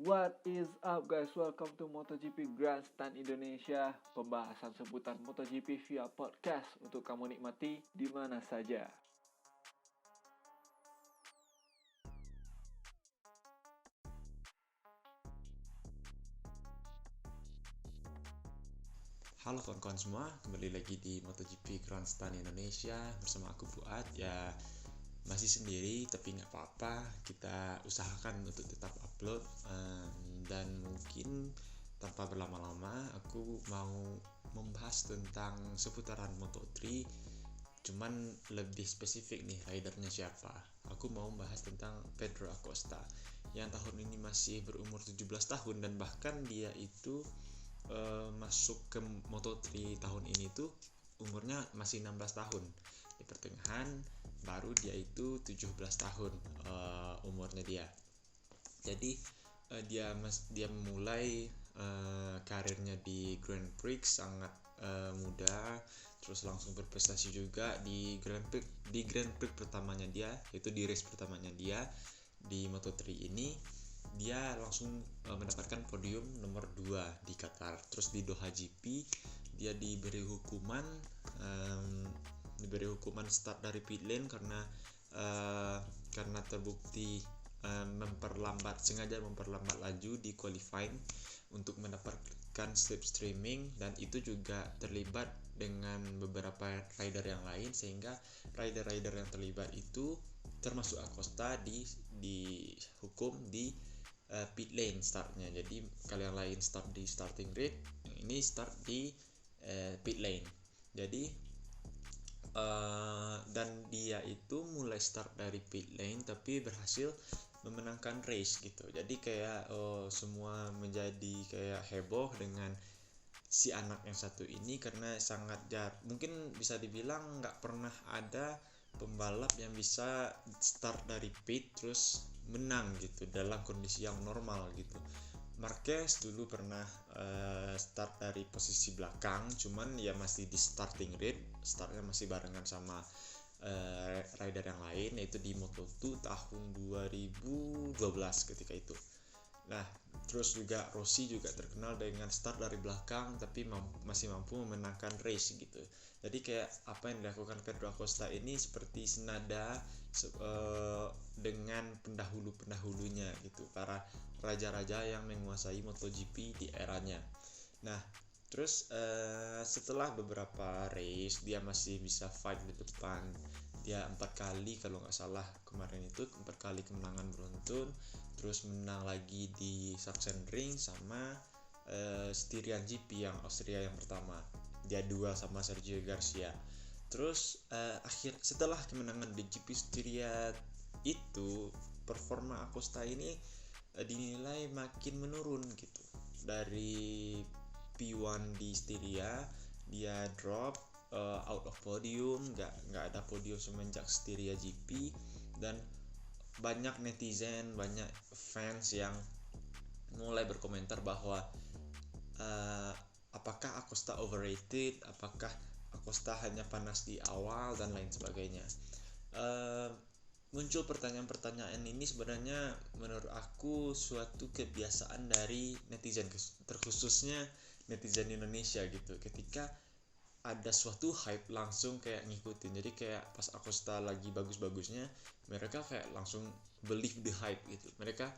What is up guys, welcome to MotoGP Grandstand Indonesia. Pembahasan seputar MotoGP via podcast untuk kamu nikmati di mana saja. Halo kawan-kawan semua, kembali lagi di MotoGP Grandstand Indonesia bersama aku Fuad. Ya masih sendiri tapi nggak apa-apa, kita usahakan untuk tetap upload. Dan mungkin tanpa berlama-lama aku mau membahas tentang seputaran Moto3, cuman lebih spesifik nih ridernya siapa. Aku mau membahas tentang Pedro Acosta yang tahun ini masih berumur 17 tahun dan bahkan dia itu masuk ke Moto3 tahun ini tuh umurnya masih 16 tahun. Di pertengahan baru dia itu 17 tahun umurnya dia. Jadi dia mulai karirnya di Grand Prix sangat muda, terus langsung berprestasi juga di Grand Prix pertamanya dia, yaitu di race pertamanya dia di Moto3 ini. Dia langsung mendapatkan podium nomor 2 di Qatar. Terus di Doha GP dia diberi hukuman start dari pit lane karena terbukti sengaja memperlambat laju di qualifying untuk mendapatkan slipstreaming, dan itu juga terlibat dengan beberapa rider yang lain, sehingga rider-rider yang terlibat itu termasuk Acosta dihukum di pit lane startnya. Jadi kalau yang lain start di starting grid, yang ini start di pit lane. Jadi dan dia itu mulai start dari pit lane tapi berhasil memenangkan race gitu. Jadi kayak semua menjadi kayak heboh dengan si anak yang satu ini karena sangat mungkin bisa dibilang nggak pernah ada pembalap yang bisa start dari pit terus menang gitu dalam kondisi yang normal gitu. Marquez dulu pernah start dari posisi belakang, cuman ya masih di starting grid, startnya masih barengan sama rider yang lain, yaitu di Moto2 tahun 2012 ketika itu. Nah, terus juga Rossi juga terkenal dengan start dari belakang tapi masih mampu memenangkan race gitu. Jadi kayak apa yang dilakukan Pedro Acosta ini seperti senada dengan pendahulunya gitu, para raja-raja yang menguasai MotoGP di eranya. Nah, terus setelah beberapa race dia masih bisa fight di depan. Dia 4 kali kalau nggak salah kemarin itu 4 kali kemenangan beruntun, terus menang lagi di Sachsenring sama Styrian GP yang Austria yang pertama. Dia 2 sama Sergio Garcia. Terus setelah kemenangan di GP Styria itu, performa Acosta ini dinilai makin menurun gitu. Dari P1 di Styria dia drop out of podium, nggak ada podium semenjak Styria GP, dan banyak netizen, banyak fans yang mulai berkomentar bahwa apakah Acosta overrated, apakah Acosta hanya panas di awal dan lain sebagainya. Muncul pertanyaan-pertanyaan ini sebenarnya menurut aku suatu kebiasaan dari netizen, terkhususnya netizen Indonesia gitu. Ketika ada suatu hype langsung kayak ngikutin. Jadi kayak pas Acosta lagi bagus-bagusnya, mereka kayak langsung believe the hype gitu. Mereka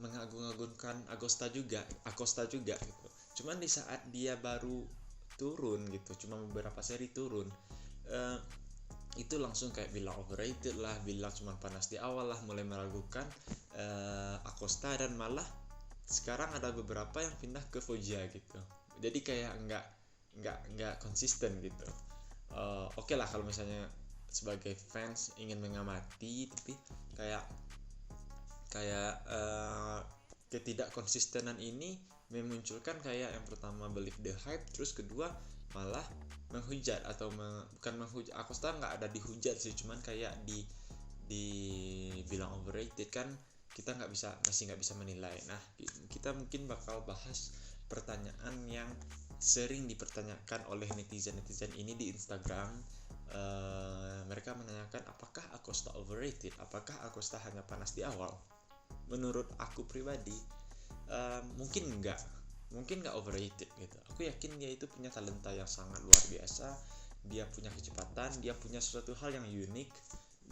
mengagung-agungkan Acosta juga gitu. Cuman di saat dia baru turun gitu, cuma beberapa seri turun, itu langsung kayak bilang overrated lah, bilang cuma panas di awal lah, mulai meragukan Acosta, dan malah sekarang ada beberapa yang pindah ke Foggia gitu. Jadi kayak nggak konsisten gitu. Oke lah kalau misalnya sebagai fans ingin mengamati, tapi kayak ketidakkonsistenan ini memunculkan kayak yang pertama believe the hype, terus kedua malah menghujat atau bukan menghujat. Acosta nggak ada dihujat sih, cuman kayak dibilang overrated kan, kita masih nggak bisa menilai. Nah, kita mungkin bakal bahas pertanyaan yang sering dipertanyakan oleh netizen ini di Instagram. Mereka menanyakan apakah Acosta overrated, apakah Acosta hanya panas di awal. menurut aku pribadi mungkin nggak overrated gitu. Aku yakin dia itu punya talenta yang sangat luar biasa, dia punya kecepatan, dia punya sesuatu hal yang unik,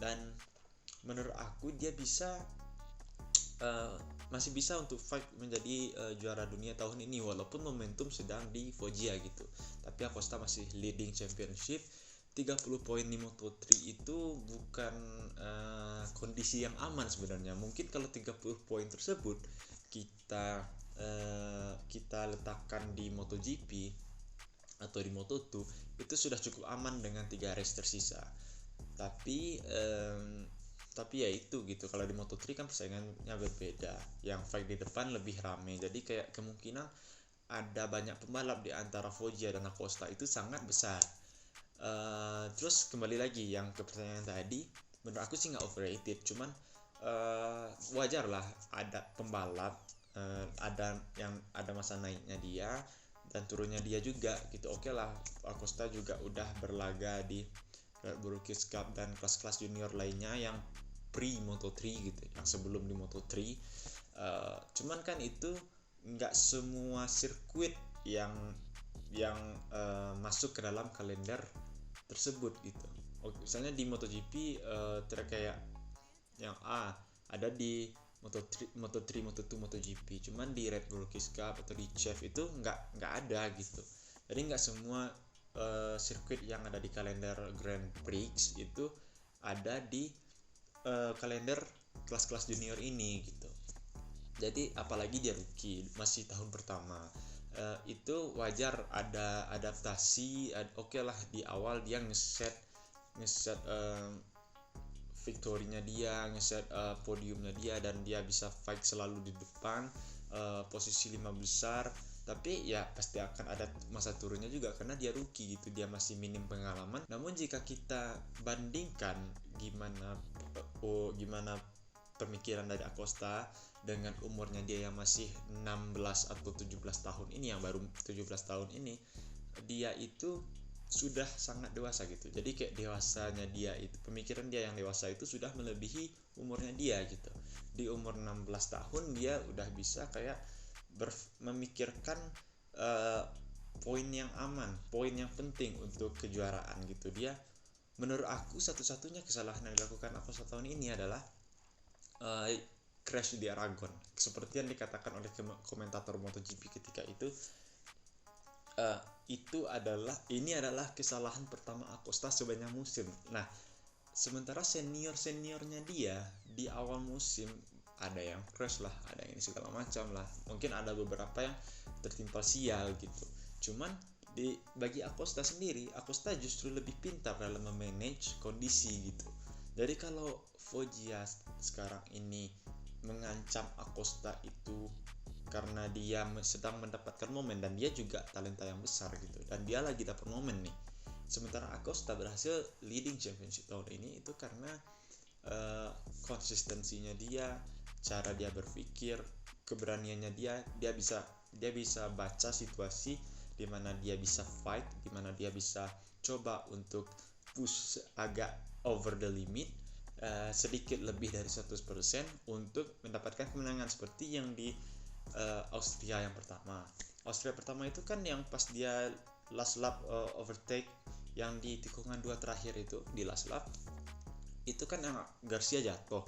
dan menurut aku dia masih bisa untuk fight menjadi juara dunia tahun ini walaupun momentum sedang di Foggia gitu. Tapi Acosta masih leading championship. 30 poin di Moto3 itu bukan kondisi yang aman sebenarnya. Mungkin kalau 30 poin tersebut kita letakkan di MotoGP atau di Moto2 itu sudah cukup aman dengan 3 race tersisa. Tapi ya itu gitu, kalau di Moto3 kan persaingannya berbeda, yang fight di depan lebih rame, jadi kayak kemungkinan ada banyak pembalap di antara Foggia dan Acosta itu sangat besar. Terus kembali lagi yang ke pertanyaan tadi, menurut aku sih nggak overrated, cuman wajar lah ada pembalap ada masa naiknya dia dan turunnya dia juga gitu. Oke lah, Acosta juga udah berlaga di Red Bull Kids Cup dan kelas-kelas junior lainnya yang pre Moto3 gitu, yang sebelum di Moto3. Cuman kan itu nggak semua sirkuit yang masuk ke dalam kalender tersebut gitu. Misalnya di MotoGP track kayak yang ada di Moto3, Moto2, MotoGP, cuman di Red Bull Kids Cup atau di Chef itu nggak ada gitu. Jadi nggak semua sirkuit yang ada di kalender Grand Prix itu ada di kalender kelas-kelas junior ini gitu. Jadi apalagi dia rookie, masih tahun pertama, itu wajar ada adaptasi. Oke lah, di awal dia ngeset victorinya dia, ngeset podiumnya dia, dan dia bisa fight selalu di depan posisi 5 besar. Tapi ya pasti akan ada masa turunnya juga karena dia rookie gitu, dia masih minim pengalaman. Namun jika kita bandingkan gimana pemikiran dari Acosta dengan umurnya dia yang masih 16 atau 17 tahun ini, yang baru 17 tahun ini, dia itu sudah sangat dewasa gitu. Jadi kayak dewasanya dia itu, pemikiran dia yang dewasa itu sudah melebihi umurnya dia gitu. Di umur 16 tahun dia udah bisa kayak memikirkan poin yang aman, poin yang penting untuk kejuaraan gitu. Dia, menurut aku, satu-satunya kesalahan yang dilakukan Acosta tahun ini adalah crash di Aragon, seperti yang dikatakan oleh komentator MotoGP ketika itu. Ini adalah kesalahan pertama Acosta sepanjang musim. Nah, sementara seniornya dia di awal musim ada yang crash lah, ada yang segala macam lah, mungkin ada beberapa yang tertimpa sial gitu. Cuman bagi Acosta sendiri, Acosta justru lebih pintar dalam memanage kondisi gitu. Jadi kalau Foggia sekarang ini mengancam Acosta itu karena dia sedang mendapatkan momen, dan dia juga talenta yang besar gitu, dan dia lagi dapat momen nih. Sementara Acosta berhasil leading championship tahun ini itu karena konsistensinya dia, cara dia berpikir, keberaniannya dia bisa baca situasi di mana dia bisa fight, di mana dia bisa coba untuk push agak over the limit, sedikit lebih dari 100% untuk mendapatkan kemenangan, seperti yang di Austria yang pertama. Austria pertama itu kan yang pas dia last lap overtake yang di tikungan 2 terakhir itu, di last lap itu kan yang Garcia jatuh.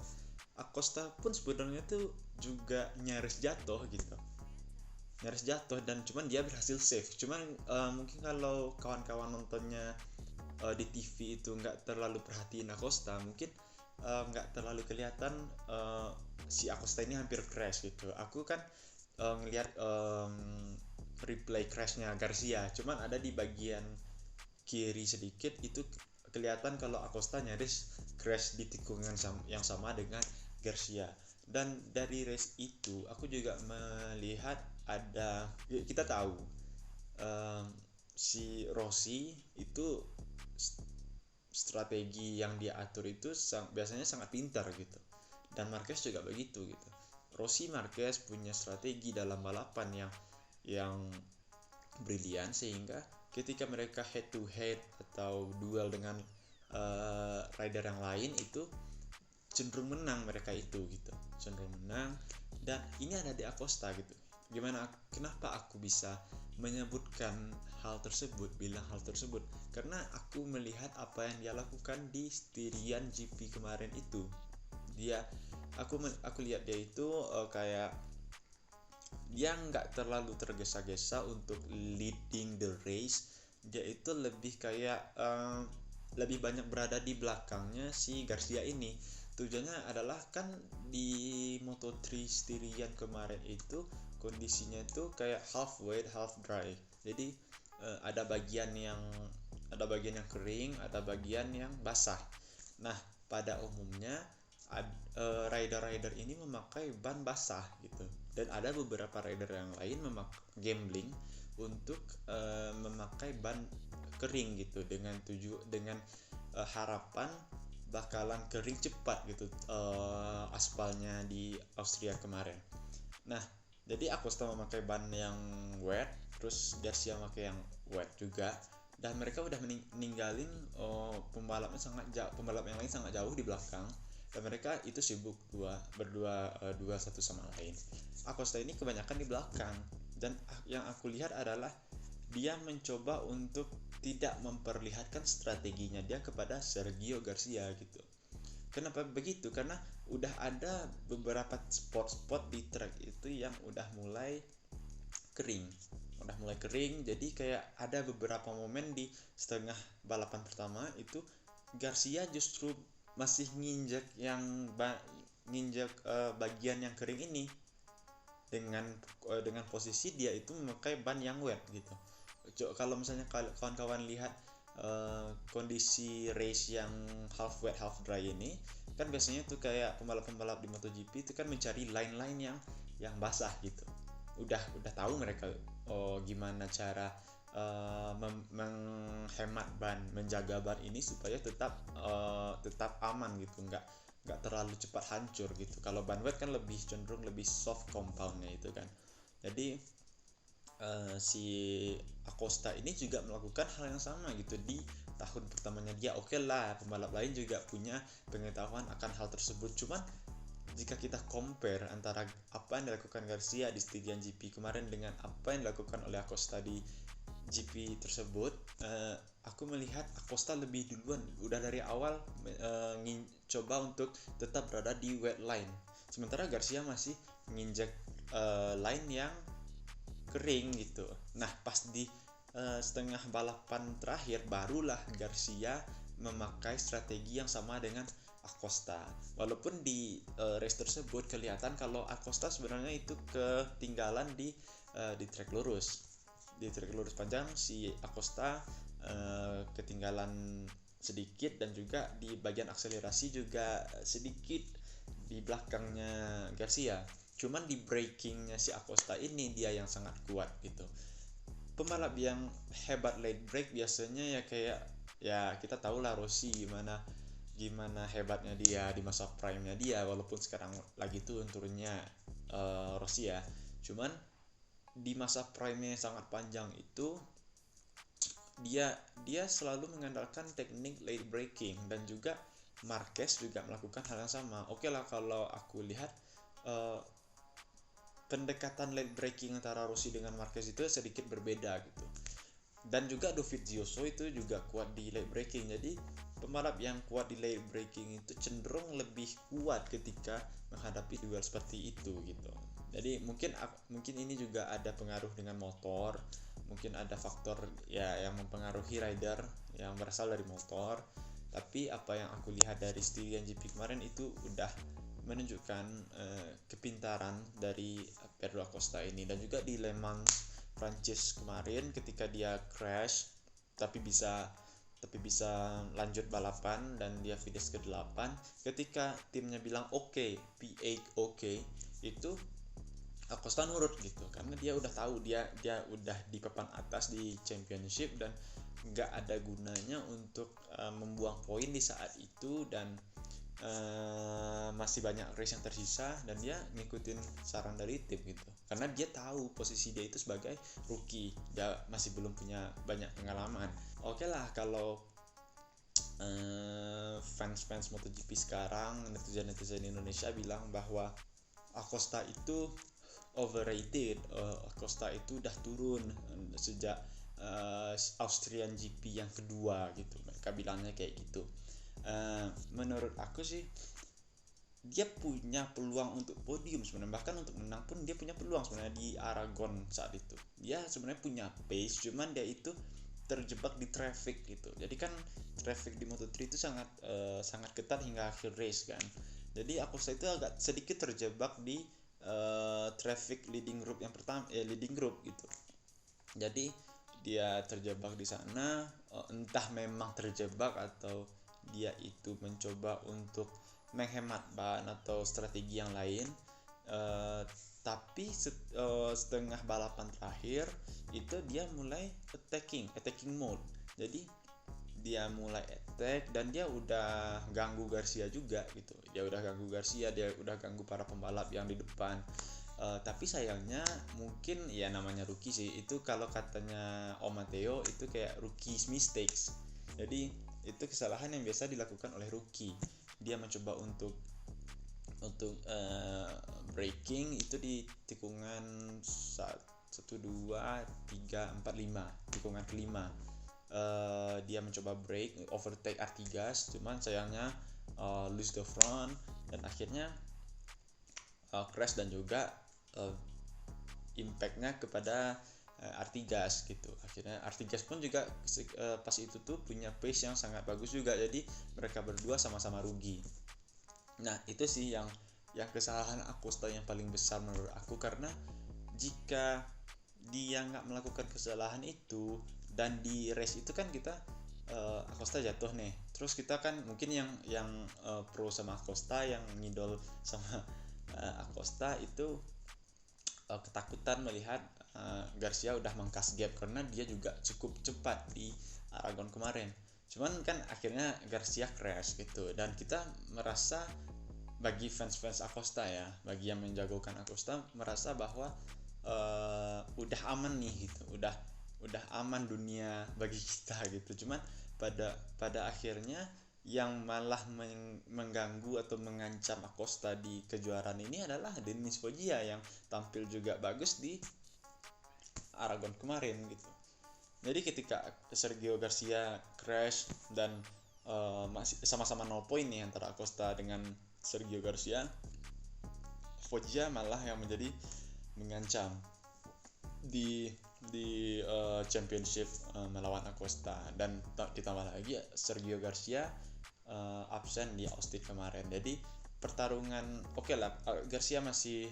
Acosta pun sebenarnya tuh juga nyaris jatuh dan cuman dia berhasil save. Cuman mungkin kalau kawan-kawan nontonnya di TV itu nggak terlalu perhatiin Acosta, mungkin nggak terlalu kelihatan si Acosta ini hampir crash gitu. Aku kan ngelihat replay crashnya Garcia, cuman ada di bagian kiri sedikit itu kelihatan kalau Acosta nyaris crash di tikungan yang sama dengan Garcia. Dan dari race itu aku juga melihat kita tahu si Rossi itu strategi yang dia atur itu biasanya sangat pintar gitu, dan Marquez juga begitu gitu. Rossi, Marquez punya strategi dalam balapan yang brilian, sehingga ketika mereka head to head atau duel dengan rider yang lain itu cenderung menang mereka itu gitu, cenderung menang. Dan ini ada di Acosta gitu. Kenapa aku bisa menyebutkan bilang hal tersebut, karena aku melihat apa yang dia lakukan di Styrian GP kemarin itu. Aku lihat dia itu kayak dia nggak terlalu tergesa-gesa untuk leading the race. Dia itu lebih kayak lebih banyak berada di belakangnya si Garcia ini. Tujuannya adalah kan di Moto3 Styrian kemarin itu kondisinya itu kayak half wet half dry. Jadi ada bagian yang kering, ada bagian yang basah. Nah, pada umumnya rider-rider ini memakai ban basah gitu. Dan ada beberapa rider yang lain gambling untuk memakai ban kering gitu dengan harapan bakalan kering cepat gitu aspalnya di Austria kemarin. Nah, jadi Acosta memakai ban yang wet, terus Garcia memakai yang wet juga, dan mereka udah meninggalin pembalap yang lain sangat jauh di belakang, dan mereka itu sibuk berdua satu sama lain. Acosta ini kebanyakan di belakang, dan yang aku lihat adalah dia mencoba untuk tidak memperlihatkan strateginya dia kepada Sergio Garcia gitu. Kenapa begitu? Karena udah ada beberapa spot di track itu yang udah mulai kering. Jadi kayak ada beberapa momen di setengah balapan pertama itu Garcia justru masih nginjek bagian yang kering ini dengan posisi dia itu memakai ban yang wet gitu. Kalau misalnya kawan-kawan lihat kondisi race yang half wet half dry ini, kan biasanya tuh kayak pembalap-pembalap di MotoGP itu kan mencari line-line yang basah gitu. Udah tahu mereka gimana cara menghemat ban, menjaga ban ini supaya tetap aman gitu, nggak terlalu cepat hancur gitu. Kalau ban wet kan cenderung lebih soft compoundnya itu kan. Jadi si Acosta ini juga melakukan hal yang sama gitu di tahun pertamanya dia. Oke lah, pembalap lain juga punya pengetahuan akan hal tersebut. Cuman jika kita compare antara apa yang dilakukan Garcia di Styrian GP kemarin dengan apa yang dilakukan oleh Acosta di GP tersebut, aku melihat Acosta lebih duluan, udah dari awal coba untuk tetap berada di wet line, sementara Garcia masih menginjak line yang kering gitu. Nah, pas di setengah balapan terakhir barulah Garcia memakai strategi yang sama dengan Acosta. Walaupun di race tersebut kelihatan kalau Acosta sebenarnya itu ketinggalan di trek lurus. Di trek lurus panjang si Acosta ketinggalan sedikit, dan juga di bagian akselerasi juga sedikit di belakangnya Garcia. Cuman di brakingnya si Acosta ini dia yang sangat kuat gitu. Pembalap yang hebat late break biasanya ya kayak kita tahu lah Rossi gimana hebatnya dia di masa prime-nya dia, walaupun sekarang lagi turunnya Rossi ya. Cuman di masa prime-nya yang sangat panjang itu dia selalu mengandalkan teknik late braking, dan juga Marquez juga melakukan hal yang sama. Oke lah, kalau aku lihat pendekatan late braking antara Rossi dengan Marquez itu sedikit berbeda gitu. Dan juga Dovizioso itu juga kuat di late braking. Jadi pembalap yang kuat di late braking itu cenderung lebih kuat ketika menghadapi duel seperti itu gitu. Jadi mungkin ini juga ada pengaruh dengan motor, mungkin ada faktor yang mempengaruhi rider yang berasal dari motor. Tapi apa yang aku lihat dari Styrian GP kemarin itu udah menunjukkan kepintaran dari Pedro Acosta ini. Dan juga di Le Mans Prancis kemarin ketika dia crash tapi bisa lanjut balapan dan dia finish ke-8, ketika timnya bilang P8 itu Acosta nurut gitu, karena dia udah tahu dia udah di papan atas di championship dan nggak ada gunanya untuk membuang poin di saat itu, dan masih banyak race yang tersisa, dan dia ngikutin saran dari tim gitu, karena dia tahu posisi dia itu sebagai rookie, dia masih belum punya banyak pengalaman. Oke lah, kalau fans MotoGP sekarang, netizen Indonesia bilang bahwa Acosta itu overrated. Acosta itu udah turun sejak Austrian GP yang kedua gitu. Mereka bilangnya kayak gitu. Menurut aku sih dia punya peluang untuk podium sebenarnya, bahkan untuk menang pun dia punya peluang sebenarnya di Aragon saat itu. Dia sebenarnya punya pace, cuman dia itu terjebak di traffic gitu. Jadi kan traffic di Moto3 itu sangat ketat hingga akhir race kan. Jadi Acosta itu agak sedikit terjebak di traffic leading group yang pertama, leading group gitu. Jadi dia terjebak di sana, entah memang terjebak atau dia itu mencoba untuk menghemat ban atau strategi yang lain. Tapi setengah balapan terakhir itu dia mulai attacking mode. Jadi dia mulai attack dan dia udah ganggu Garcia juga gitu. Dia udah ganggu para pembalap yang di depan. Tapi sayangnya mungkin ya namanya rookie sih, itu kalau katanya Om Matteo itu kayak rookie's mistakes. Jadi itu kesalahan yang biasa dilakukan oleh rookie. Dia mencoba untuk braking itu di tikungan 1, 2, 3, 4, 5, tikungan kelima. Dia mencoba brake, overtake Artigas, cuman sayangnya lose the front dan akhirnya crash dan juga impactnya kepada Artigas gitu. Akhirnya Artigas pun juga pas itu tuh punya pace yang sangat bagus juga, jadi mereka berdua sama-sama rugi. Nah itu sih yang kesalahan Acosta yang paling besar menurut aku, karena jika dia nggak melakukan kesalahan itu dan di race itu kan kita Acosta jatuh nih, terus kita kan mungkin yang pro sama Acosta, yang ngidol sama Acosta itu ketakutan melihat Garcia udah mangkas gap karena dia juga cukup cepat di Aragon kemarin. Cuman kan akhirnya Garcia crash gitu, dan kita merasa, bagi fans Acosta ya, bagi yang menjagokan Acosta, merasa bahwa udah aman nih gitu, udah aman dunia bagi kita gitu. Cuman pada akhirnya yang malah mengganggu atau mengancam Acosta di kejuaraan ini adalah Denis Foggia yang tampil juga bagus di Aragon kemarin gitu. Jadi ketika Sergio Garcia crash dan masih sama-sama 0 poin nih antara Acosta dengan Sergio Garcia, Foggia malah yang menjadi mengancam di championship melawan Acosta. Dan ditambah lagi Sergio Garcia absen di Austin kemarin. Jadi pertarungan oke lah, Garcia masih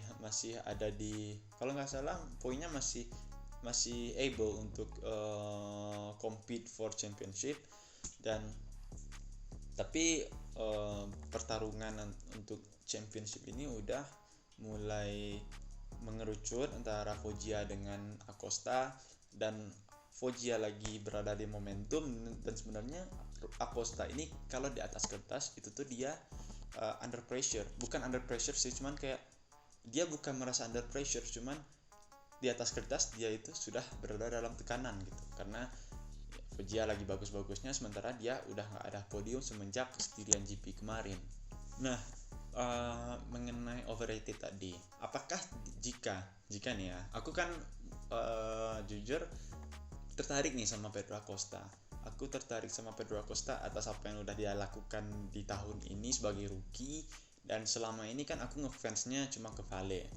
ada di, kalau nggak salah poinnya masih able untuk compete for championship, dan tapi pertarungan untuk championship ini udah mulai mengerucut antara Foggia dengan Acosta, dan Foggia lagi berada di momentum. Dan sebenarnya Acosta ini kalau di atas kertas itu tuh dia under pressure, bukan under pressure sih, cuman kayak dia bukan merasa under pressure, cuman di atas kertas dia itu sudah berada dalam tekanan gitu, karena Foggia lagi bagus-bagusnya, sementara dia udah nggak ada podium semenjak Styrian GP kemarin. Nah mengenai overrated tadi, apakah jika nih ya, aku kan jujur tertarik nih sama Pedro Acosta. Aku tertarik sama Pedro Acosta atas apa yang udah dia lakukan di tahun ini sebagai rookie, dan selama ini kan aku ngefansnya cuma ke Vale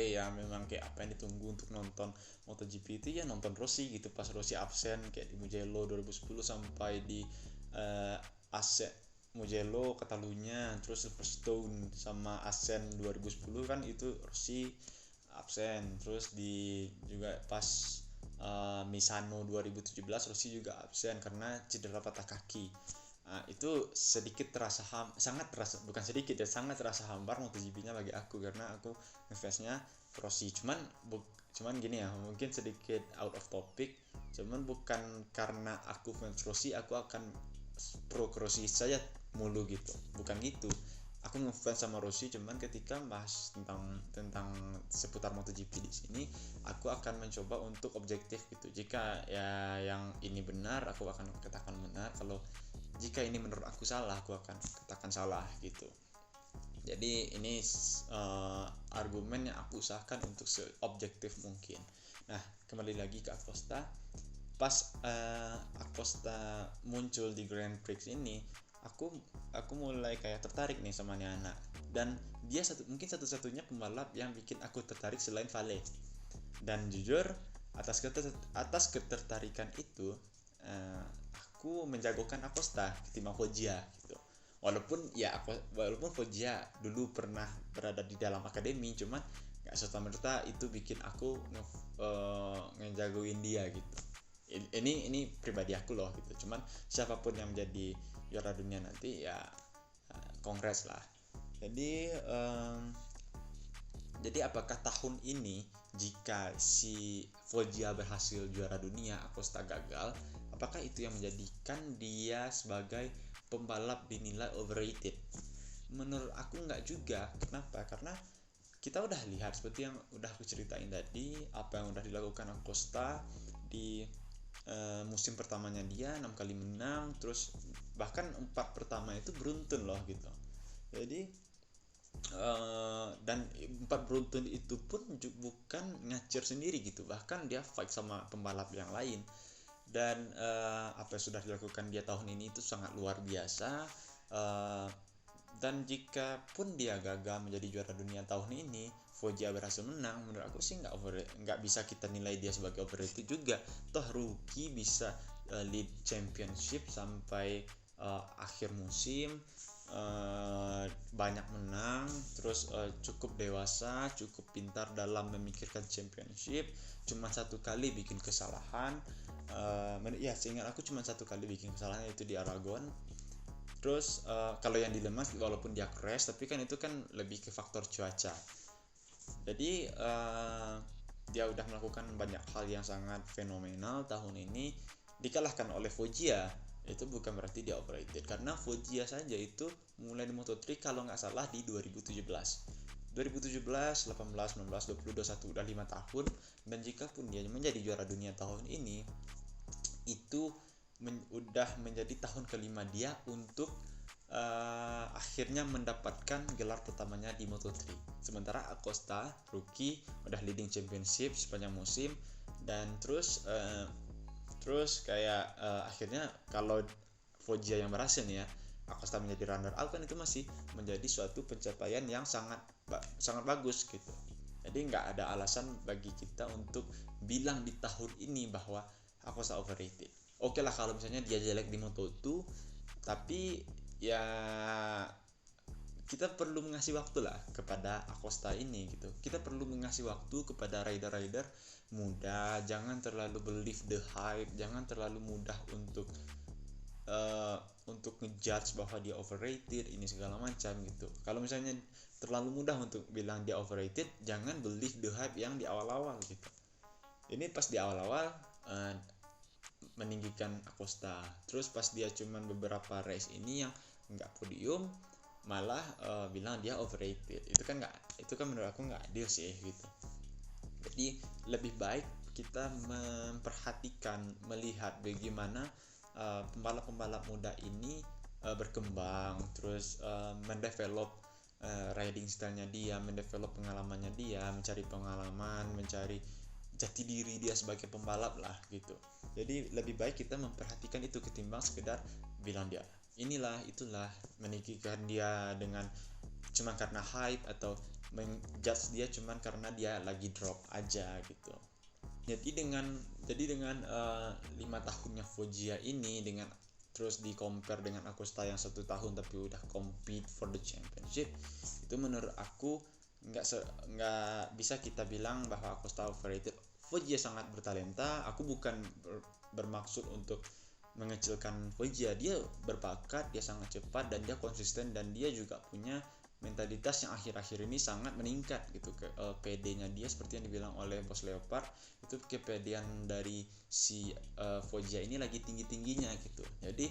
ya. Memang kayak apa yang ditunggu untuk nonton MotoGP itu ya nonton Rossi gitu. Pas Rossi absen kayak di Mugello 2010 sampai di Mugello, Catalunya, terus Silverstone sama Asen 2010 kan itu Rossi absen. Terus juga pas Misano 2017 Rossi juga absen karena cedera patah kaki. Itu sedikit sangat terasa hambar MotoGP-nya bagi aku, karena aku ngefansnya Rossi. Cuman gini ya, mungkin sedikit out of topic, cuman bukan karena aku fans Rossi aku akan pro Rossi saja mulu gitu, bukan gitu. aku ngefans sama Rossi, cuman ketika bahas tentang seputar MotoGP di sini, aku akan mencoba untuk objektif gitu. Jika ya yang ini benar, aku akan katakan benar. Kalau jika ini menurut aku salah, aku akan katakan salah gitu. Jadi ini argumen yang aku usahakan untuk seobjektif mungkin. Nah, kembali lagi ke Acosta. Pas Acosta muncul di Grand Prix ini, aku mulai kayak tertarik nih sama nih anak. Dan dia mungkin satu-satunya pembalap yang bikin aku tertarik selain Vale. Dan jujur atas ketertarikan itu, aku menjagokan Acosta ketimbang Foggia gitu. Walaupun Foggia dulu pernah berada di dalam akademi, cuman gak serta-merta itu bikin aku ngejagoin dia gitu. Ini pribadi aku loh gitu. Cuman siapapun yang menjadi juara dunia nanti ya kongres lah. Jadi apakah tahun ini jika si Foggia berhasil juara dunia, Acosta gagal, apakah itu yang menjadikan dia sebagai pembalap dinilai overrated? Menurut aku enggak juga. Kenapa? Karena kita udah lihat seperti yang udah aku ceritain tadi, apa yang udah dilakukan Acosta di musim pertamanya dia 6 kali menang, terus bahkan 4 pertama itu beruntun loh gitu. Jadi dan 4 beruntun itu pun bukan ngacir sendiri gitu, bahkan dia fight sama pembalap yang lain. Dan apa yang sudah dilakukan dia tahun ini itu sangat luar biasa. Dan jika pun dia gagal menjadi juara dunia tahun ini, Foggia berhasil menang, menurut aku sih nggak bisa kita nilai dia sebagai overrated juga. Toh rookie bisa lead championship sampai akhir musim, banyak menang, terus cukup dewasa, cukup pintar dalam memikirkan championship. Cuma 1 kali bikin kesalahan, seingat aku cuma 1 kali bikin kesalahan, yaitu di Aragon. Terus kalau yang di Le Mans walaupun dia crash, tapi kan itu kan lebih ke faktor cuaca. Jadi dia udah melakukan banyak hal yang sangat fenomenal tahun ini. Dikalahkan oleh Foggia, itu bukan berarti dia overrated, karena Foggia saja itu mulai di Moto3 kalau nggak salah di 2017, 18, 19, 20, 21, udah 5 tahun. Dan jika pun dia menjadi juara dunia tahun ini, itu udah menjadi tahun kelima dia untuk akhirnya mendapatkan gelar pertamanya di Moto3. Sementara Acosta rookie udah leading championship sepanjang musim, dan terus kayak akhirnya kalau Foggia yang berhasil nih ya, Acosta menjadi runner up, kan itu masih menjadi suatu pencapaian yang sangat bagus gitu. Jadi nggak ada alasan bagi kita untuk bilang di tahun ini bahwa Acosta overrated. Oke lah kalau misalnya dia jelek di Moto2, tapi ya kita perlu mengasih waktu lah kepada Acosta ini gitu. Kita perlu mengasih waktu kepada rider-rider muda. Jangan terlalu believe the hype, jangan terlalu mudah untuk ngejudge bahwa dia overrated ini segala macam gitu. Kalau misalnya terlalu mudah untuk bilang dia overrated, jangan believe the hype yang di awal-awal gitu. Ini pas di awal-awal meninggikan Acosta, terus pas dia cuman beberapa race ini yang nggak podium malah bilang dia overrated. Itu kan menurut aku nggak adil sih gitu. Jadi lebih baik kita memperhatikan, melihat bagaimana pembalap-pembalap muda ini berkembang, terus mendevelop riding style-nya dia, mendevelop pengalamannya dia, mencari pengalaman, mencari jati diri dia sebagai pembalap lah gitu. Jadi lebih baik kita memperhatikan itu ketimbang sekedar bilang dia inilah itulah, meninggikan dia dengan cuma karena hype, atau menjudge dia cuma karena dia lagi drop aja gitu. Jadi dengan 5 tahunnya Foggia ini, dengan terus di compare dengan Acosta yang 1 tahun tapi udah compete for the championship, itu menurut aku nggak bisa kita bilang bahwa Acosta overrated. Foggia sangat bertalenta. Aku bukan bermaksud untuk mengecilkan Foggia. Dia berbakat, dia sangat cepat, dan dia konsisten, dan dia juga punya mentalitas yang akhir-akhir ini sangat meningkat gitu. PD-nya dia seperti yang dibilang oleh Bos Leopard, itu kepedean dari si Foggia ini lagi tinggi-tingginya gitu. Jadi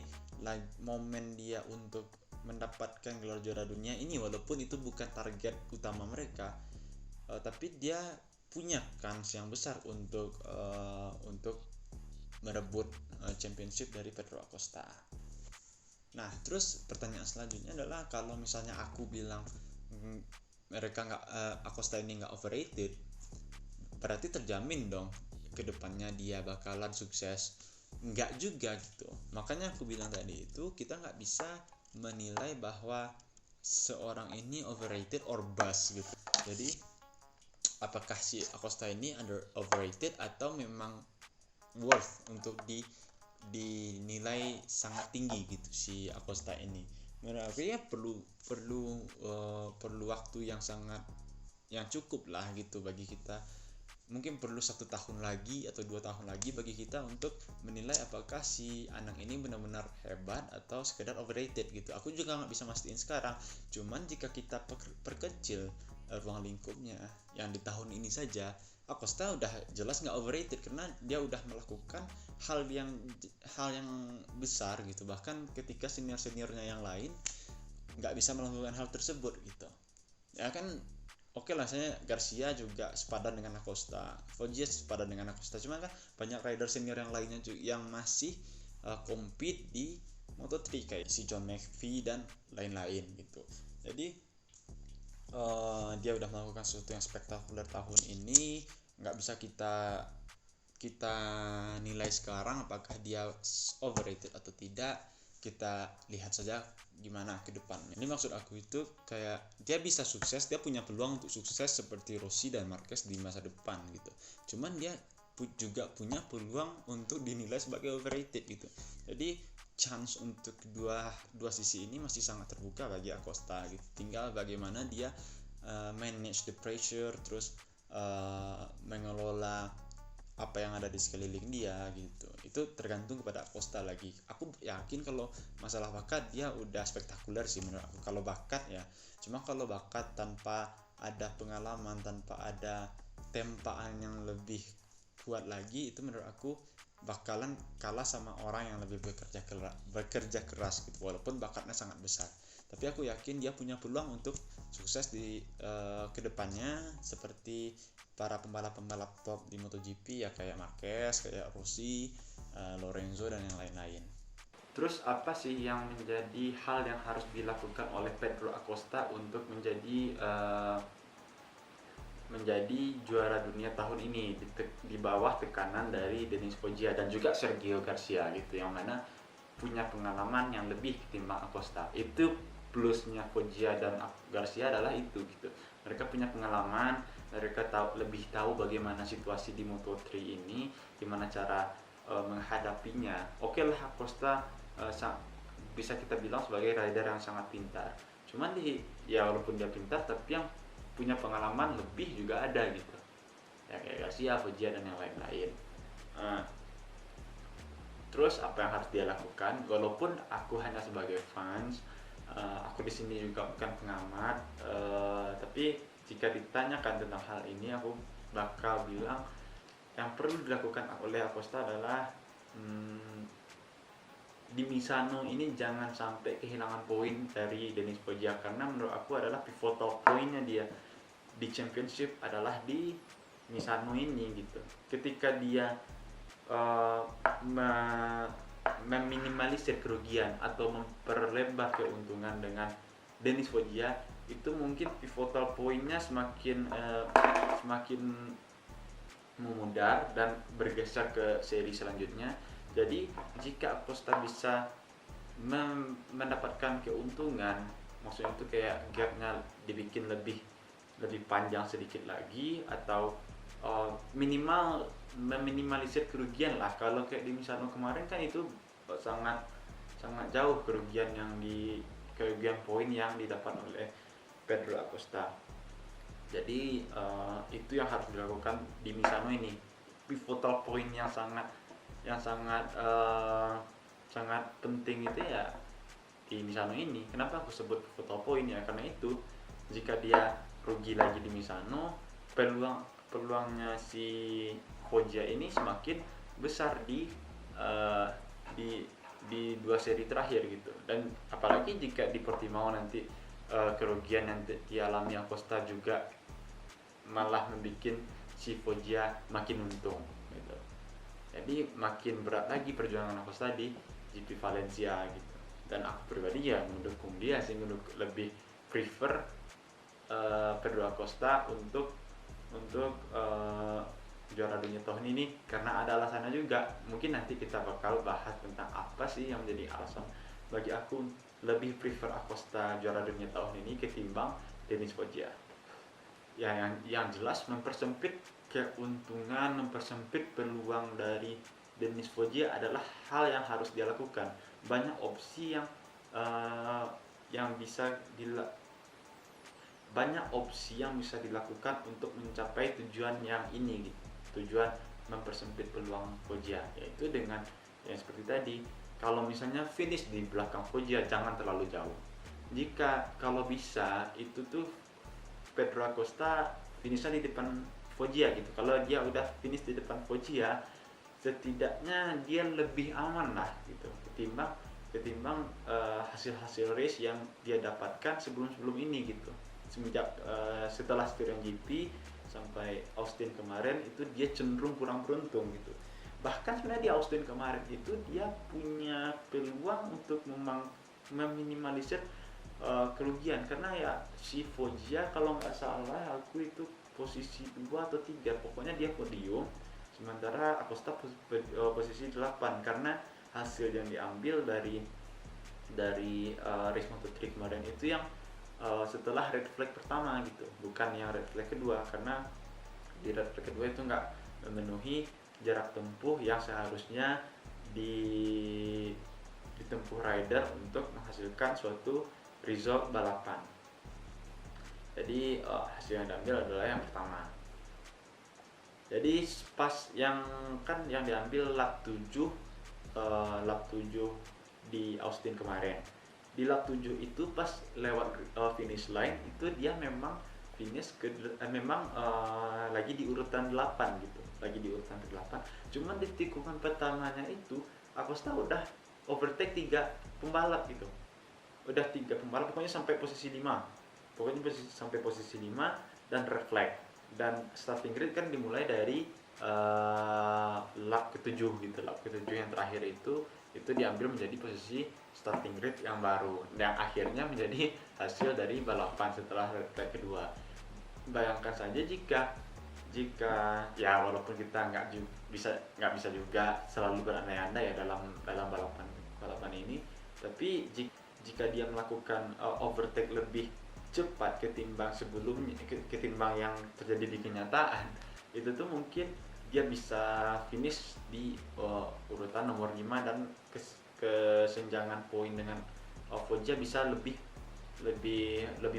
momen dia untuk mendapatkan gelar juara dunia ini, walaupun itu bukan target utama mereka, tapi dia punya kans yang besar untuk merebut championship dari Pedro Acosta. Nah, terus pertanyaan selanjutnya adalah kalau misalnya aku bilang mereka Acosta ini nggak overrated, berarti terjamin dong kedepannya dia bakalan sukses. Nggak juga gitu. Makanya aku bilang tadi itu kita nggak bisa menilai bahwa seorang ini overrated or bust gitu. Jadi apakah si Acosta ini overrated atau memang worth untuk dinilai sangat tinggi gitu si Acosta ini. Menurut aku ya perlu waktu yang cukup lah gitu bagi kita. Mungkin perlu 1 tahun lagi atau 2 tahun lagi bagi kita untuk menilai apakah si anak ini benar-benar hebat atau sekedar overrated gitu. Aku juga nggak bisa mastiin sekarang. Cuman jika kita perkecil ruang lingkupnya yang di tahun ini saja, Acosta udah jelas nggak overrated karena dia udah melakukan hal yang besar gitu. Bahkan ketika seniornya yang lain nggak bisa melakukan hal tersebut gitu. Ya kan. Oke lah, saya Garcia juga sepadan dengan Acosta, Foggia sepadan dengan Acosta. Cuma kan banyak rider senior yang lainnya juga yang masih compete di Moto3 kayak si John McPhee dan lain-lain gitu. Jadi dia udah melakukan sesuatu yang spektakuler tahun ini. Nggak bisa kita nilai sekarang apakah dia overrated atau tidak. Kita lihat saja gimana ke depannya. Ini maksud aku itu kayak dia bisa sukses, dia punya peluang untuk sukses seperti Rossi dan Marquez di masa depan gitu. Cuman dia juga punya peluang untuk dinilai sebagai overrated gitu. Jadi chance untuk dua sisi ini masih sangat terbuka bagi Acosta gitu. Tinggal bagaimana dia manage the pressure, terus mengelola apa yang ada di sekeliling dia gitu. Itu tergantung kepada Acosta lagi. Aku yakin kalau masalah bakat dia udah spektakuler sih menurut aku. Kalau bakat ya, cuma kalau bakat tanpa ada pengalaman, tanpa ada tempaan yang lebih kuat lagi, itu menurut aku bakalan kalah sama orang yang lebih bekerja keras gitu, walaupun bakatnya sangat besar. Tapi aku yakin dia punya peluang untuk sukses di kedepannya seperti para pembalap top di MotoGP ya, kayak Marquez, kayak Rossi, Lorenzo dan yang lain-lain. Terus apa sih yang menjadi hal yang harus dilakukan oleh Pedro Acosta untuk menjadi juara dunia tahun ini di bawah tekanan dari Denis Foggia dan juga Sergio Garcia gitu, yang mana punya pengalaman yang lebih ketimbang Acosta. Itu plusnya Foggia dan Garcia adalah itu gitu. Mereka punya pengalaman, mereka lebih tahu bagaimana situasi di Moto3 ini, gimana cara menghadapinya. Oke lah, Acosta bisa kita bilang sebagai rider yang sangat pintar. Cuman walaupun dia pintar, tapi yang punya pengalaman lebih juga ada gitu. Ya kayak Garcia, Foggia dan yang lain-lain. Terus apa yang harus dia lakukan? Walaupun aku hanya sebagai fans, aku di sini juga bukan pengamat, tapi jika ditanyakan tentang hal ini, aku bakal bilang yang perlu dilakukan oleh Acosta adalah di Misano ini jangan sampai kehilangan poin dari Denis Foggia, karena menurut aku adalah pivotal poinnya dia di championship adalah di Misano ini gitu. Ketika dia meminimalisir kerugian atau memperlebar keuntungan dengan Denis Foggia, itu mungkin pivotal poinnya semakin memudar dan bergeser ke seri selanjutnya. Jadi jika Acosta bisa mendapatkan keuntungan, maksudnya itu kayak gapnya dibikin lebih panjang sedikit lagi, atau minimal meminimalisir kerugian lah. Kalau kayak di Misano kemarin kan itu sangat jauh kerugian poin yang didapat oleh Pedro Acosta. Jadi itu yang harus dilakukan di Misano ini, pivotal point yang sangat penting itu ya di Misano ini. Kenapa aku sebut pivotal point ya? Karena itu jika dia rugi lagi di Misano, peluangnya si Foggia ini semakin besar di di 2 seri terakhir gitu. Dan apalagi jika di Portimao nanti kerugian yang dialami Acosta juga malah membuat si Foggia makin untung gitu. Jadi makin berat lagi perjuangan Acosta di GP Valencia gitu. Dan aku pribadi ya mendukung dia sih, lebih prefer Pedro Acosta untuk juara dunia tahun ini, karena ada alasannya juga. Mungkin nanti kita bakal bahas tentang apa sih yang menjadi alasan bagi aku lebih prefer Acosta juara dunia tahun ini ketimbang Denis Foggia. Ya yang jelas mempersempit keuntungan, mempersempit peluang dari Denis Foggia adalah hal yang harus dia lakukan. Banyak opsi yang bisa dilakukan untuk mencapai tujuan yang ini gitu. Tujuan mempersempit peluang Foggia, yaitu dengan yang seperti tadi, kalau misalnya finish di belakang Foggia jangan terlalu jauh. Kalau bisa itu tuh Pedro Acosta finishnya di depan Foggia gitu. Kalau dia udah finish di depan Foggia, setidaknya dia lebih aman lah gitu ketimbang hasil-hasil race yang dia dapatkan sebelum ini gitu. Setelah Styrian GP sampai Austin kemarin itu dia cenderung kurang beruntung gitu. Bahkan sebenarnya di Austin kemarin itu dia punya peluang untuk meminimalisir kerugian, karena ya si Foggia kalau nggak salah aku itu posisi 2 atau 3, pokoknya dia podium, sementara Acosta posisi 8, karena hasil yang diambil dari race Moto3 kemarin itu yang setelah red flag pertama gitu, bukan yang red flag kedua, karena di red flag kedua itu nggak memenuhi jarak tempuh yang seharusnya ditempuh rider untuk menghasilkan suatu result balapan. Jadi hasil yang diambil adalah yang pertama. Jadi pas yang diambil lap 7 di Austin kemarin. Di lap 7 itu pas lewat finish line itu dia memang finish lagi di urutan 8 gitu. Lagi di urutan ke-8. Cuman di tikungan pertamanya itu Acosta udah overtake 3 pembalap gitu. Udah 3 pembalap, pokoknya sampai posisi 5. Sampai posisi 5 dan red flag. Dan starting grid kan dimulai dari lap ke-7 gitu. Lap ke-7 yang terakhir itu diambil menjadi posisi starting grid yang baru, yang akhirnya menjadi hasil dari balapan setelah red flag kedua. Bayangkan saja jika ya walaupun kita nggak bisa juga selalu berandai-andai ya dalam balapan ini, tapi jika dia melakukan overtake lebih cepat ketimbang yang terjadi di kenyataan, itu tuh mungkin dia bisa finish di urutan nomor 5 dan kesenjangan poin dengan Foggia bisa lebih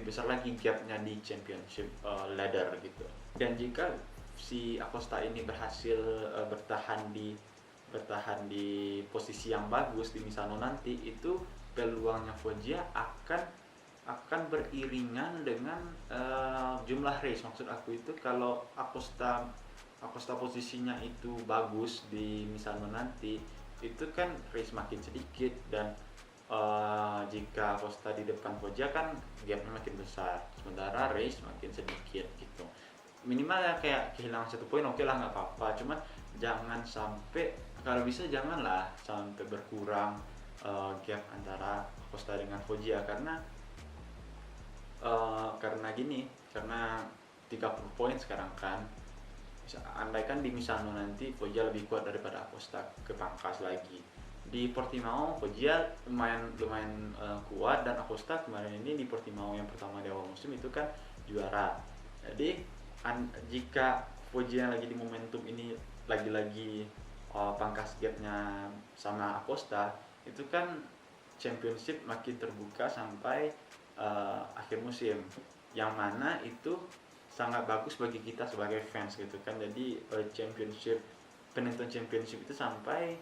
besar lagi gapnya di championship ladder gitu. Dan jika si Acosta ini berhasil bertahan di posisi yang bagus di Misano nanti, itu peluangnya Foggia akan beriringan dengan jumlah race. Maksud aku itu kalau Acosta posisinya itu bagus di Misano nanti, itu kan race makin sedikit, dan jika Acosta di depan Foggia kan gapnya makin besar, sementara race makin sedikit gitu. Minimal ya kayak kehilangan 1 poin, oke lah, nggak apa-apa, cuman jangan sampai, kalau bisa janganlah sampai berkurang gap antara Acosta dengan Foggia, karena 30 poin sekarang kan. Andaikan di Misano nanti Foggia lebih kuat daripada Acosta, ke pangkas lagi. Di Portimao Foggia lumayan kuat, dan Acosta kemarin ini di Portimao yang pertama di awal musim itu kan juara. Jadi jika Foggia lagi di momentum ini lagi pangkas gapnya sama Acosta, itu kan championship makin terbuka sampai akhir musim, yang mana itu sangat bagus bagi kita sebagai fans gitu kan. Jadi penonton championship itu sampai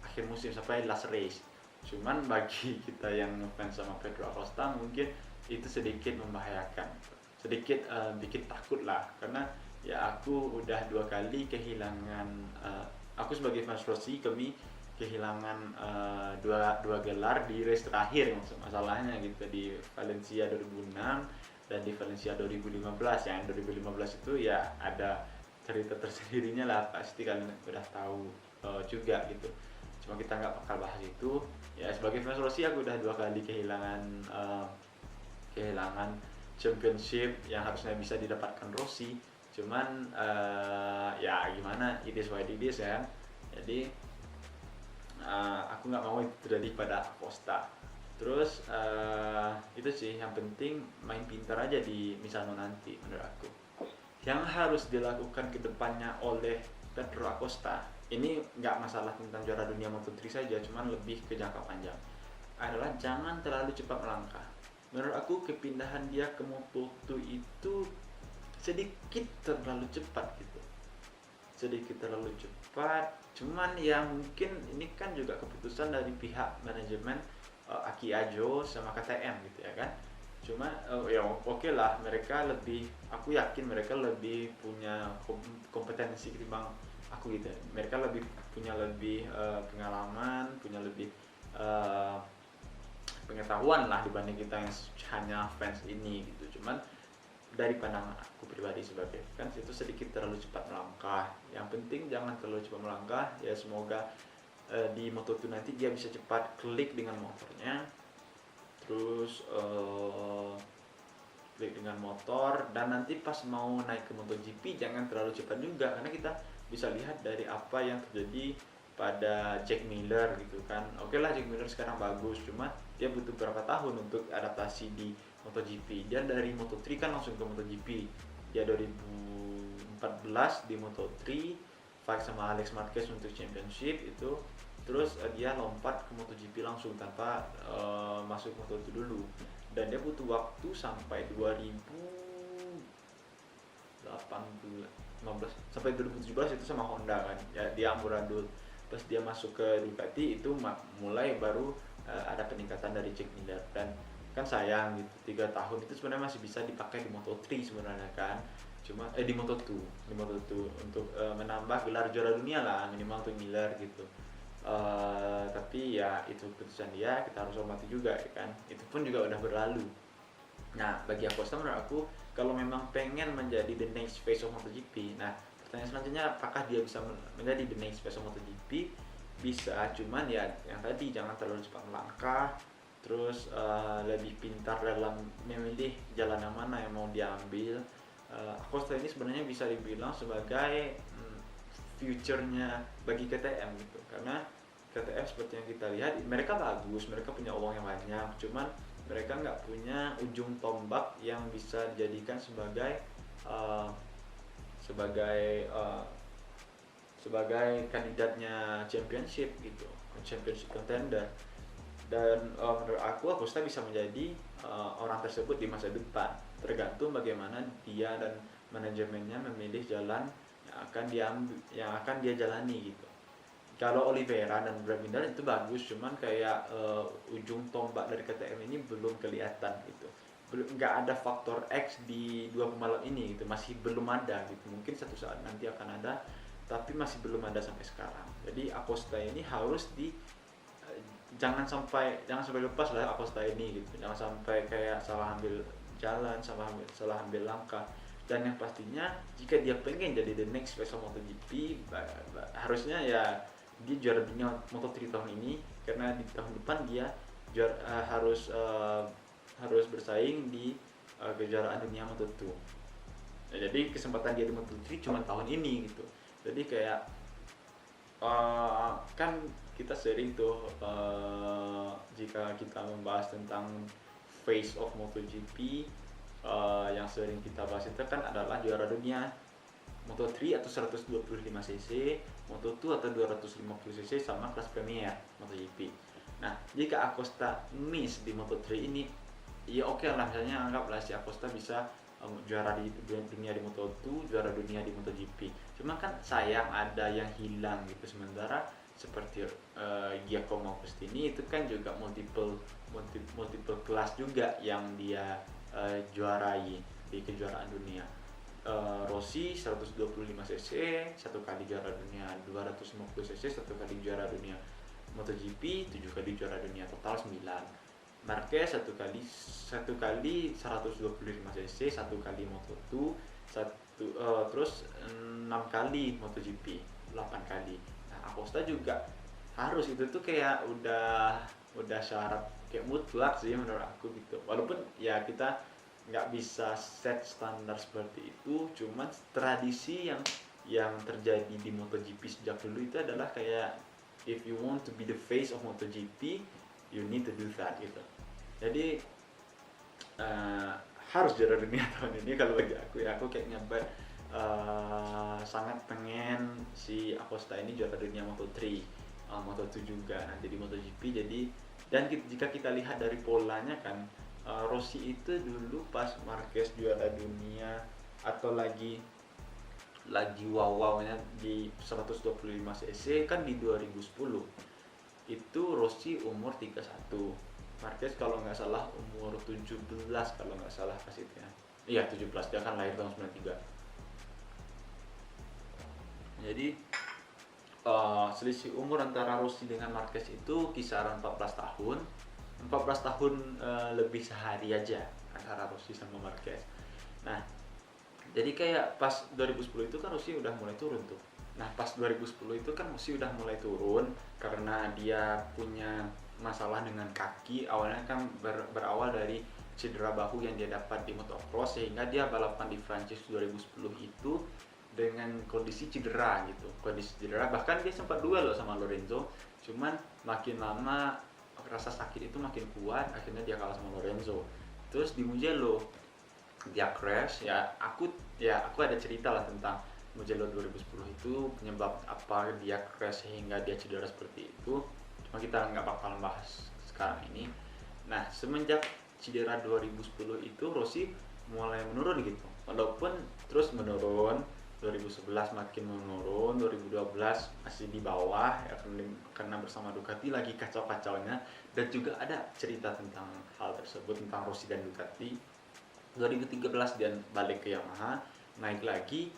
akhir musim, sampai last race. Cuman bagi kita yang fans sama Pedro Acosta mungkin itu sedikit membahayakan, sedikit bikin takut lah, karena ya aku udah 2 kali kehilangan, aku sebagai fans Rossi, kami kehilangan dua gelar di race terakhir masalahnya gitu, di Valencia 2006 dan di Valencia 2015. Yang 2015 itu ya ada cerita tersendirinya lah, pasti kalian udah tahu juga gitu. Cuma kita nggak bakal bahas itu. Ya sebagai fans Rossi aku udah 2 kali kehilangan championship yang harusnya bisa didapatkan Rossi. Cuman ya gimana, it is what it is ya. Jadi aku nggak mau itu terjadi pada Acosta. Terus itu sih yang penting, main pintar aja di Misano nanti menurut aku. Yang harus dilakukan ke depannya oleh Pedro Acosta, ini nggak masalah tentang juara dunia Moto3 saja, cuman lebih ke jangka panjang, adalah jangan terlalu cepat melangkah. Menurut aku kepindahan dia ke Moto2 itu sedikit terlalu cepat gitu, sedikit terlalu cepat. Cuman ya mungkin ini kan juga keputusan dari pihak manajemen Aki Ajo sama KTM gitu ya kan. Cuma ya oke lah, mereka lebih, aku yakin mereka lebih punya kompetensi ketimbang aku gitu ya. Mereka punya lebih pengalaman, punya lebih pengetahuan lah dibanding kita yang hanya fans ini gitu. Cuman dari pandangan aku pribadi sebagai fans itu sedikit terlalu cepat melangkah. Yang penting jangan terlalu cepat melangkah. Ya semoga di Moto2 nanti dia bisa cepat klik dengan motornya, terus klik dengan motor, dan nanti pas mau naik ke MotoGP jangan terlalu cepat juga, karena kita bisa lihat dari apa yang terjadi pada Jack Miller gitu kan. Oke lah, Jack Miller sekarang bagus, cuma dia butuh berapa tahun untuk adaptasi di MotoGP. Dia dari Moto3 kan langsung ke MotoGP. Dia 2014 di Moto3 fight sama Alex Marquez untuk championship itu, terus dia lompat ke MotoGP langsung tanpa masuk Moto2 dulu, dan dia butuh waktu sampai 2015 sampai 2017 itu sama Honda kan ya, dia amburadul. Pas dia masuk ke Ducati itu mulai baru ada peningkatan dari Jack Miller. Dan kan sayang gitu, 3 tahun itu sebenarnya masih bisa dipakai di Moto3 sebenarnya kan. Cuma di Moto2 untuk menambah gelar juara dunia lah minimal untuk Miller gitu. Tapi ya itu keputusan dia, kita harus hormati juga ya kan. Itu pun juga udah berlalu. Nah bagi Acosta menurut aku, kalau memang pengen menjadi the next face of MotoGP, nah pertanyaan selanjutnya apakah dia bisa menjadi the next face of MotoGP? Bisa, cuman ya yang tadi, jangan terlalu cepat melangkah, terus lebih pintar dalam memilih jalan yang mana yang mau diambil. Acosta ini sebenarnya bisa dibilang sebagai future-nya bagi KTM gitu, karena KTM seperti yang kita lihat mereka bagus, mereka punya uang yang banyak, cuman mereka nggak punya ujung tombak yang bisa dijadikan sebagai kandidatnya championship gitu, championship contender. Dan menurut aku Acosta bisa menjadi orang tersebut di masa depan, tergantung bagaimana dia dan manajemennya memilih jalan yang akan dia jalani gitu. Kalau Oliveira dan Brad Binder itu bagus, cuman kayak ujung tombak dari KTM ini belum kelihatan gitu. Nggak ada faktor X di 2 pembalap ini gitu, masih belum ada gitu. Mungkin satu saat nanti akan ada, tapi masih belum ada sampai sekarang. Jadi Acosta ini harus jangan sampai lepas lah Acosta ini gitu. Jangan sampai kayak salah ambil jalan, salah ambil langkah. Dan yang pastinya jika dia pengen jadi the next face of MotoGP, harusnya ya dia juara dunia Moto3 tahun ini, karena di tahun depan dia harus bersaing di kejuaraan dunia Moto2. Nah, jadi kesempatan dia di Moto3 cuma tahun ini gitu. Jadi kayak kan kita sering tuh jika kita membahas tentang face of MotoGP, yang sering kita bahas itu kan adalah juara dunia Moto3 atau 125cc, Moto2 atau 250cc sama kelas Premier MotoGP. Nah, jika Acosta miss di Moto3 ini, ya oke lah, misalnya anggaplah si Acosta bisa juara di dunia di Moto2, juara dunia di MotoGP. Cuma kan sayang ada yang hilang gitu. Sementara seperti Giacomo Agostini itu kan juga multiple kelas juga yang dia juarai di kejuaraan dunia. Rossi 125cc 1 kali juara dunia, 250cc 1 kali juara dunia. MotoGP 7 kali juara dunia, total 9. Marquez satu kali 125 cc, satu kali Moto2, terus 6 kali MotoGP, 8 kali. Nah, Acosta juga harus, itu tuh kayak udah syarat kayak mutlak sih menurut aku gitu. Walaupun ya kita nggak bisa set standar seperti itu, cuman tradisi yang terjadi di MotoGP sejak dulu itu adalah kayak if you want to be the face of MotoGP, you need to do that gitu. Jadi harus juara dunia tahun ini kalau bagi aku kayaknya sangat pengen si Acosta ini juara dunia Moto3, Moto2 juga nanti di MotoGP. Jadi dan jika kita lihat dari polanya kan, Rossi itu dulu pas Marquez juara dunia atau lagi wow-wownya di 125 cc kan di 2010 itu Rossi umur 31, Marquez kalau nggak salah umur 17 kalau nggak salah pas itu ya. Iya 17, dia kan lahir tahun 93. Jadi selisih umur antara Rossi dengan Marquez itu kisaran 14 tahun lebih sehari aja antara Rossi sama Marquez. Nah jadi kayak pas 2010 itu kan Rossi udah mulai turun tuh. Nah pas 2010 itu kan Rossi udah mulai turun karena dia punya masalah dengan kaki. Awalnya kan berawal dari cedera bahu yang dia dapat di motocross, sehingga dia balapan di Prancis 2010 itu dengan kondisi cedera gitu. Bahkan dia sempat duel loh sama Lorenzo, cuman makin lama rasa sakit itu makin kuat, akhirnya dia kalah sama Lorenzo. Terus di Mugello dia crash ya. Aku ada cerita lah tentang Mugello 2010 itu, penyebab apa dia crash sehingga dia cedera seperti itu, cuma kita nggak bakal bahas sekarang ini. Nah semenjak cedera 2010 itu Rossi mulai menurun gitu, walaupun terus menurun. 2011 makin menurun, 2012 masih di bawah ya, karena bersama Ducati lagi kacau-kacaunya. Dan juga ada cerita tentang hal tersebut, tentang Rossi dan Ducati. 2013 dia balik ke Yamaha, naik lagi,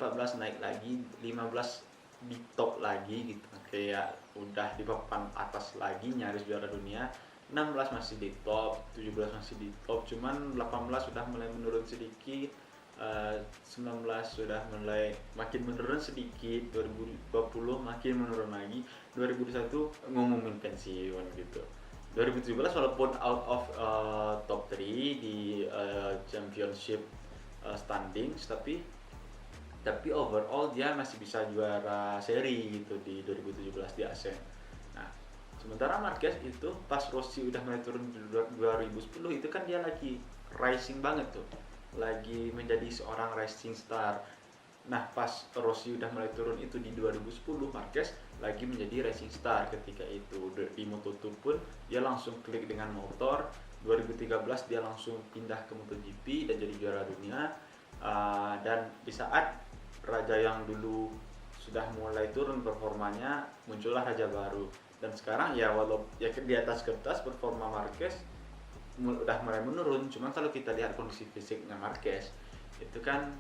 14 naik lagi, 15 di top lagi gitu, kayak udah di papan atas lagi, nyaris juara dunia. 16 masih di top, 17 masih di top, cuman 18 sudah mulai menurun sedikit, 19 sudah mulai makin menurun sedikit, 2020 makin menurun lagi, 2021 ngumumin pensiun gitu. 2017 walaupun out of top 3 di championship standings, tapi overall dia masih bisa juara seri gitu di 2017 di Asen. Nah, sementara Marquez itu pas Rossi udah mulai turun di 2010 itu kan dia lagi rising banget tuh, lagi menjadi seorang rising star. Nah pas Rossi udah mulai turun itu di 2010, Marquez lagi menjadi racing star ketika itu. Di Moto2 pun dia langsung klik dengan motor. 2013 dia langsung pindah ke MotoGP dan jadi juara dunia. Dan di saat raja yang dulu sudah mulai turun performanya, muncullah raja baru. Dan sekarang ya walau ya di atas kertas performa Marquez udah mulai menurun, cuman kalau kita lihat kondisi fisiknya Marquez itu kan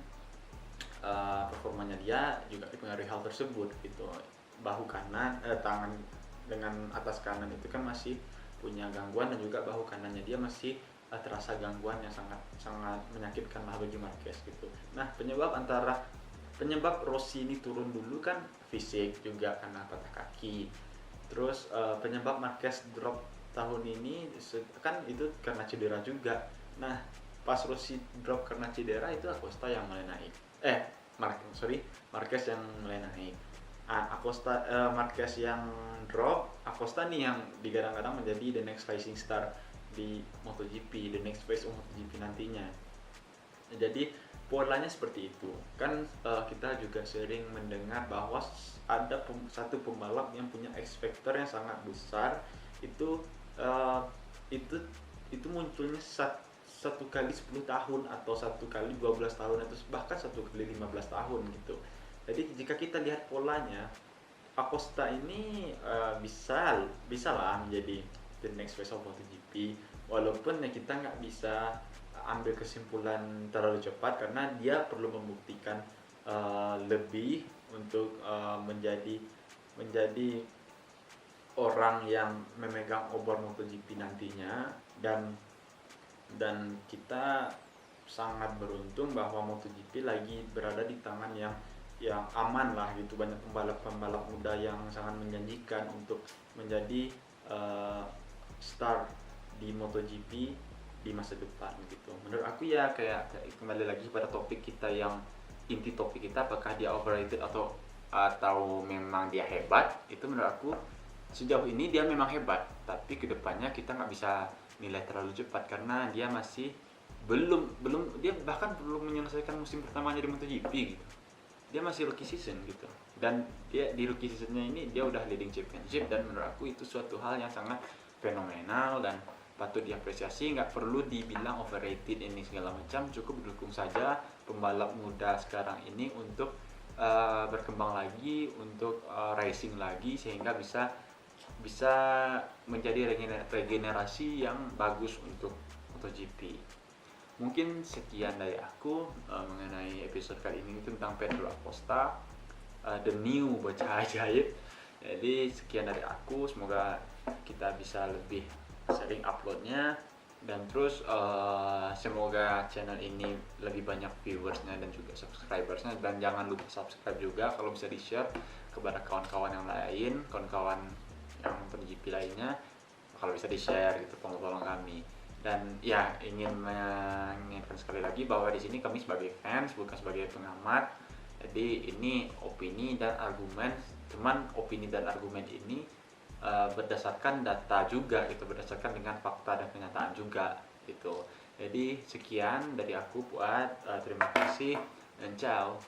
performanya dia juga dipengaruhi hal tersebut gitu. Bahu kanan, tangan dengan atas kanan itu kan masih punya gangguan, dan juga bahu kanannya dia masih terasa gangguan yang sangat menyakitkan lah bagi Marquez gitu. Nah penyebab Rossi ini turun dulu kan fisik juga karena patah kaki. Terus penyebab Marquez drop tahun ini kan itu karena cedera juga. Nah pas Rossi drop karena cedera itu Acosta yang mulai naik, Marquez yang mulai naik. Marquez yang drop, Acosta nih yang digadang-gadang menjadi the next rising star di MotoGP, the next face of MotoGP nantinya. Jadi polanya seperti itu kan. Kita juga sering mendengar bahwa ada satu pembalap yang punya X factor yang sangat besar, itu munculnya satu kali 10 tahun atau satu kali 12 tahun atau bahkan satu kali 15 tahun gitu. Jadi jika kita lihat polanya, Acosta ini bisa lah menjadi the next face of MotoGP, walaupun ya kita nggak bisa ambil kesimpulan terlalu cepat karena dia perlu membuktikan lebih untuk menjadi orang yang memegang obor MotoGP nantinya, dan kita sangat beruntung bahwa MotoGP lagi berada di tangan yang aman lah gitu. Banyak pembalap-pembalap muda yang sangat menjanjikan untuk menjadi star di MotoGP di masa depan gitu. Menurut aku ya kayak kembali lagi pada topik kita, yang inti topik kita, apakah dia overrated atau memang dia hebat. Itu menurut aku sejauh ini dia memang hebat, tapi kedepannya kita nggak bisa nilai terlalu cepat karena dia masih dia bahkan belum menyelesaikan musim pertamanya di MotoGP gitu. Dia masih rookie season gitu, dan dia di rookie seasonnya ini dia udah leading championship, dan menurut aku itu suatu hal yang sangat fenomenal dan patut diapresiasi. Nggak perlu dibilang overrated ini segala macam, cukup dukung saja pembalap muda sekarang ini untuk berkembang lagi, untuk racing lagi, sehingga bisa menjadi regenerasi yang bagus untuk MotoGP. Mungkin sekian dari aku mengenai episode kali ini tentang Pedro Acosta, the new bocah ajaib. Jadi sekian dari aku, semoga kita bisa lebih sering uploadnya, dan terus semoga channel ini lebih banyak viewersnya dan juga subscribersnya. Dan jangan lupa subscribe juga, kalau bisa di share kepada kawan-kawan yang lain, kawan-kawan yang nonton GP lainnya, kalau bisa di share gitu, tolong kami. Dan ya, ingin mengingatkan sekali lagi bahwa di sini kami sebagai fans, bukan sebagai pengamat. Jadi ini opini dan argumen, cuman opini dan argumen ini berdasarkan data juga gitu, berdasarkan dengan fakta dan kenyataan juga gitu. Jadi sekian dari aku, Fuad, terima kasih dan ciao.